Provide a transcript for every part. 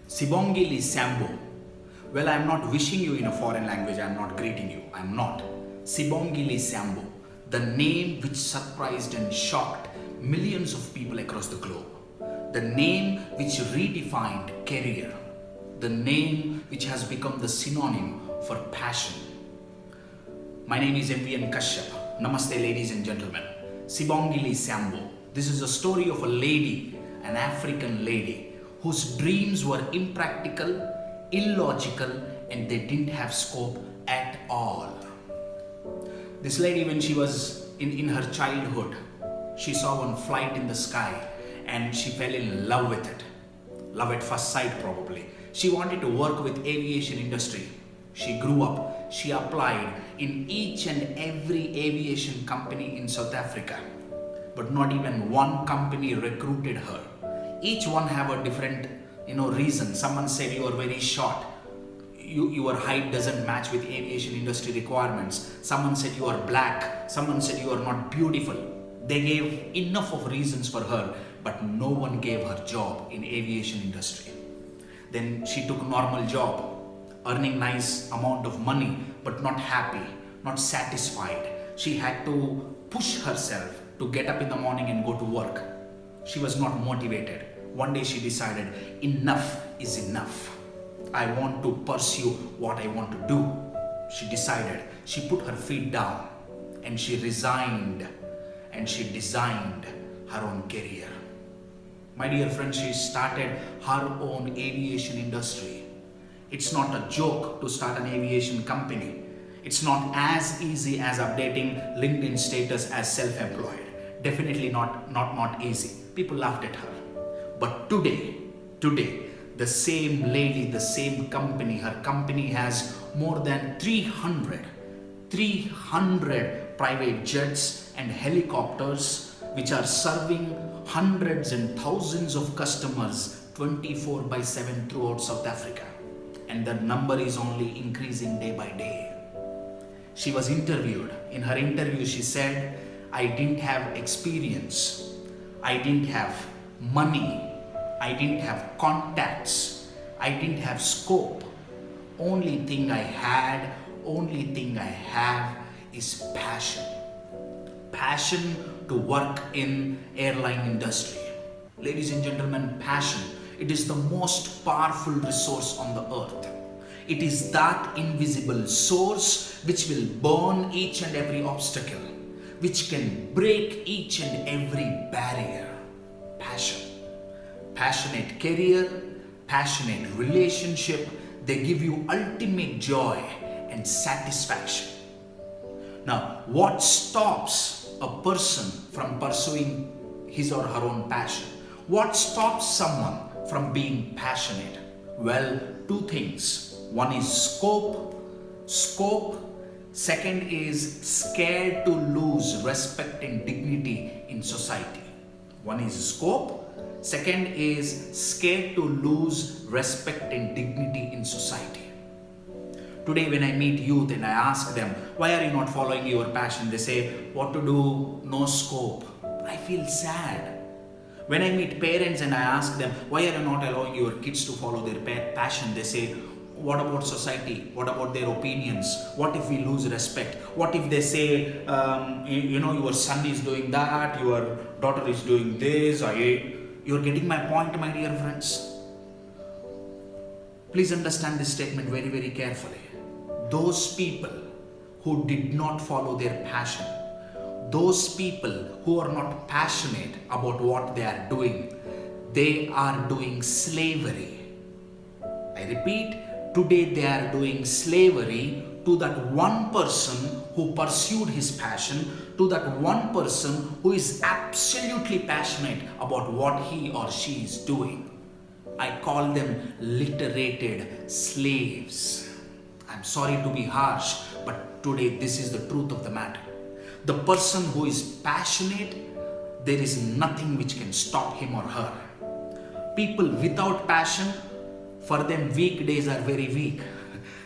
Sibongili Sambo. Well, I'm not wishing you in a foreign language, I'm not greeting you. I'm not. Sibongili Sambo, the name which surprised and shocked millions of people across the globe. The name which redefined career. The name which has become the synonym for passion. My name is MVN Kasyap. Namaste, ladies and gentlemen. Sibongili Sambo. This is a story of a lady, an African lady, whose dreams were impractical, illogical, and they didn't have scope at all. This lady, when she was in her childhood, she saw one flight in the sky and she fell in love with it. Love at first sight, probably. She wanted to work with aviation industry. She grew up, she applied in each and every aviation company in South Africa. But not even one company recruited her. Each one have a different reason. Someone said you are very short. Your height doesn't match with aviation industry requirements. Someone said you are black. Someone said you are not beautiful. They gave enough of reasons for her, but no one gave her job in aviation industry. Then she took normal job, earning nice amount of money, but not happy, not satisfied. She had to push herself to get up in the morning and go to work. She was not motivated. One day she decided, enough is enough. I want to pursue what I want to do. She decided, she put her feet down and she resigned and she designed her own career. My dear friends, she started her own aviation industry. It's not a joke to start an aviation company. It's not as easy as updating LinkedIn status as self-employed. Definitely not easy. People laughed at her. But today, the same lady, the same company, her company has more than 300 private jets and helicopters which are serving hundreds and thousands of customers 24/7 throughout South Africa. And the number is only increasing day by day. She was interviewed. In her interview, she said, I didn't have experience. I didn't have money. I didn't have contacts. I didn't have scope. Only thing I have is passion. Passion to work in airline industry. Ladies and gentlemen, passion, it is the most powerful resource on the earth. It is that invisible source which will burn each and every obstacle, which can break each and every barrier. Passion. Passionate career, passionate relationship, they give you ultimate joy and satisfaction. Now, what stops a person from pursuing his or her own passion? What stops someone from being passionate? Well, two things. One is scope. Second is scared to lose respect and dignity in society. One is scope. Second is scared to lose respect and dignity in society. Today when I meet youth and I ask them, why are you not following your passion? They say, what to do? No scope. I feel sad. When I meet parents and I ask them, why are you not allowing your kids to follow their passion? They say, what about society? What about their opinions? What if we lose respect? What if they say, your son is doing that, your daughter is doing this? You're getting my point, my dear friends. Please understand this statement very, very carefully. Those people who did not follow their passion, those people who are not passionate about what they are doing slavery. I repeat, today they are doing slavery to that one person who pursued his passion, to that one person who is absolutely passionate about what he or she is doing. I call them literated slaves. I'm sorry to be harsh, but today this is the truth of the matter. The person who is passionate, there is nothing which can stop him or her. People without passion, for them weekdays are very weak.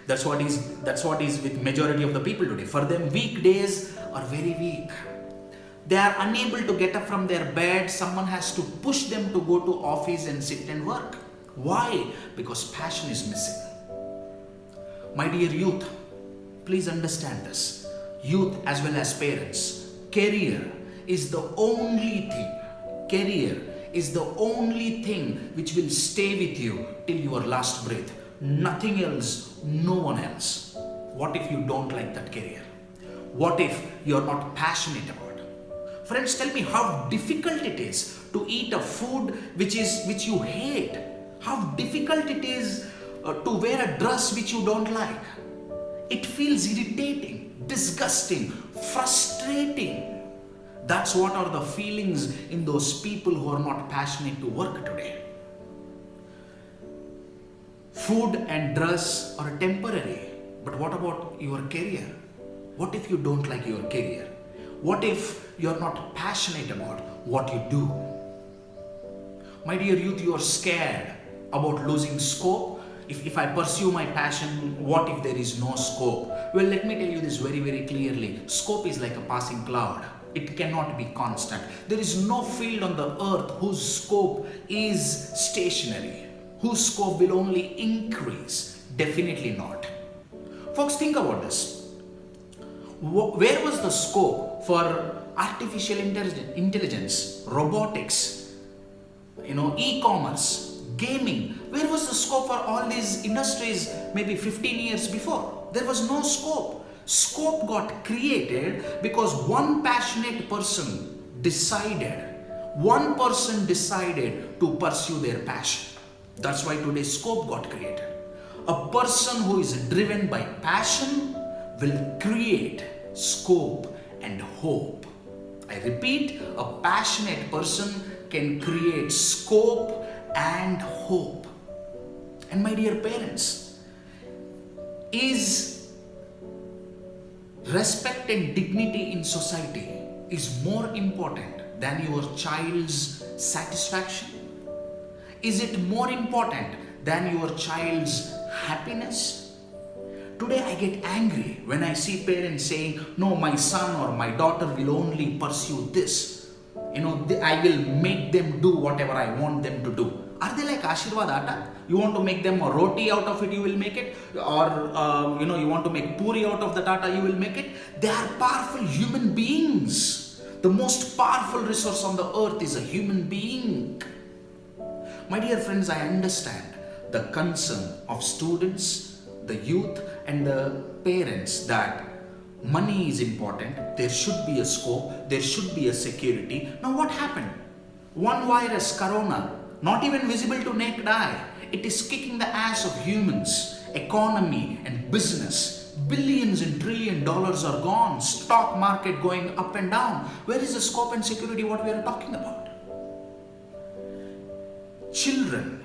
That's what is with majority of the people today. For them weekdays are very weak. They are unable to get up from their bed. Someone has to push them to go to office and sit and work. Why? Because passion is missing. My dear youth, please understand this. Youth as well as parents, career is the only thing, career is the only thing which will stay with you till your last breath. Nothing else, no one else. What if you don't like that career? What if you're not passionate about it? Friends, tell me how difficult it is to eat a food which you hate. How difficult it is to wear a dress which you don't like. It feels irritating, disgusting, frustrating. That's what are the feelings in those people who are not passionate to work today. Food and dress are temporary, but what about your career? What if you don't like your career? What if you're not passionate about what you do? My dear youth, you are scared about losing scope. If I pursue my passion, what if there is no scope? Well, let me tell you this very, very clearly. Scope is like a passing cloud. It cannot be constant. There is no field on the earth whose scope is stationary, whose scope will only increase. Definitely not. Folks, think about this. Where was the scope for artificial intelligence, robotics, e-commerce, gaming? Where was the scope for all these industries maybe 15 years before? There was no scope. Scope got created because one passionate person decided to pursue their passion. That's why today scope got created. A person who is driven by passion will create scope and hope. I repeat, a passionate person can create scope and hope. And my dear parents, is respect and dignity in society is more important than your child's satisfaction? Is it more important than your child's happiness? Today I get angry when I see parents saying, no, my son or my daughter will only pursue this. I will make them do whatever I want them to do. Are they like Ashirwad Atta? You want to make them a roti out of it, you will make it. Or, you want to make puri out of that atta, you will make it. They are powerful human beings. The most powerful resource on the earth is a human being. My dear friends, I understand the concern of students, the youth and the parents that money is important, there should be a scope, there should be a security. Now what happened? One virus, corona, not even visible to naked eye. It is kicking the ass of humans, economy and business. Billions and trillion dollars are gone. Stock market going up and down. Where is the scope and security what we are talking about? Children,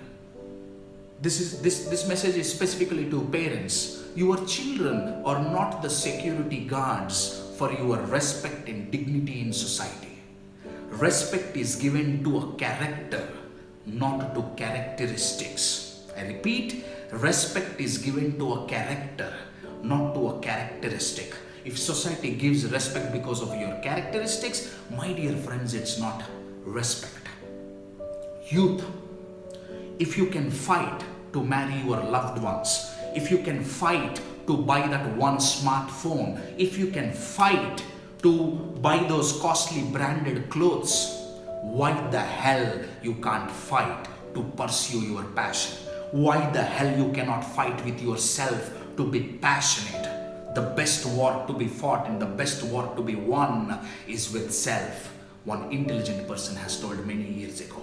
this message is specifically to parents. Your children are not the security guards for your respect and dignity in society. Respect is given to a character, not to characteristics. I repeat, respect is given to a character, not to a characteristic. If society gives respect because of your characteristics, my dear friends, it's not respect. Youth, if you can fight to marry your loved ones, if you can fight to buy that one smartphone, if you can fight to buy those costly branded clothes, why the hell you can't fight to pursue your passion? Why the hell you cannot fight with yourself to be passionate? The best war to be fought and the best war to be won is with self. One intelligent person has told many years ago.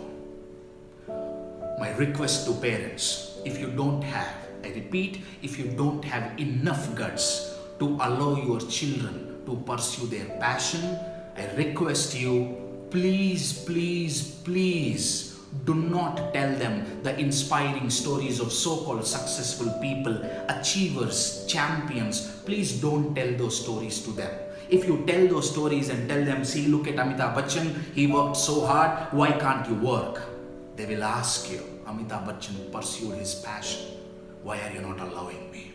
My request to parents, if you don't have, I repeat, if you don't have enough guts to allow your children to pursue their passion, I request you, please, please, please do not tell them the inspiring stories of so-called successful people, achievers, champions. Please don't tell those stories to them. If you tell those stories and tell them, see, look at Amitabh Bachchan, he worked so hard, why can't you work? They will ask you, Amitabh Bachchan pursued his passion. Why are you not allowing me?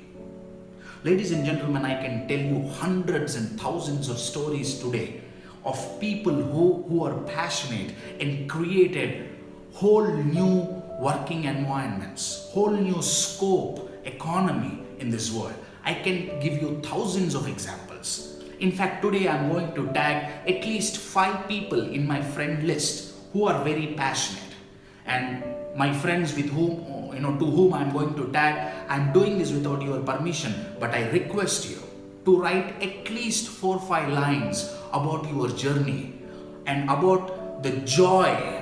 Ladies and gentlemen, I can tell you hundreds and thousands of stories today of people who are passionate and created whole new working environments, whole new scope, economy in this world. I can give you thousands of examples. In fact, today I'm going to tag at least 5 people in my friend list who are very passionate. And my friends with whom, to whom I'm going to tag, I'm doing this without your permission, but I request you to write at least 4 or 5 lines about your journey and about the joy,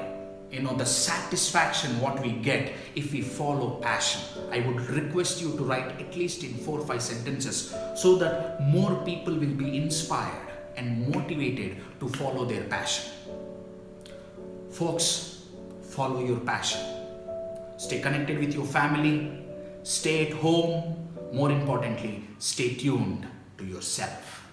the satisfaction what we get if we follow passion. I would request you to write at least in 4 or 5 sentences so that more people will be inspired and motivated to follow their passion. Folks, follow your passion. Stay connected with your family. Stay at home. More importantly, stay tuned to yourself.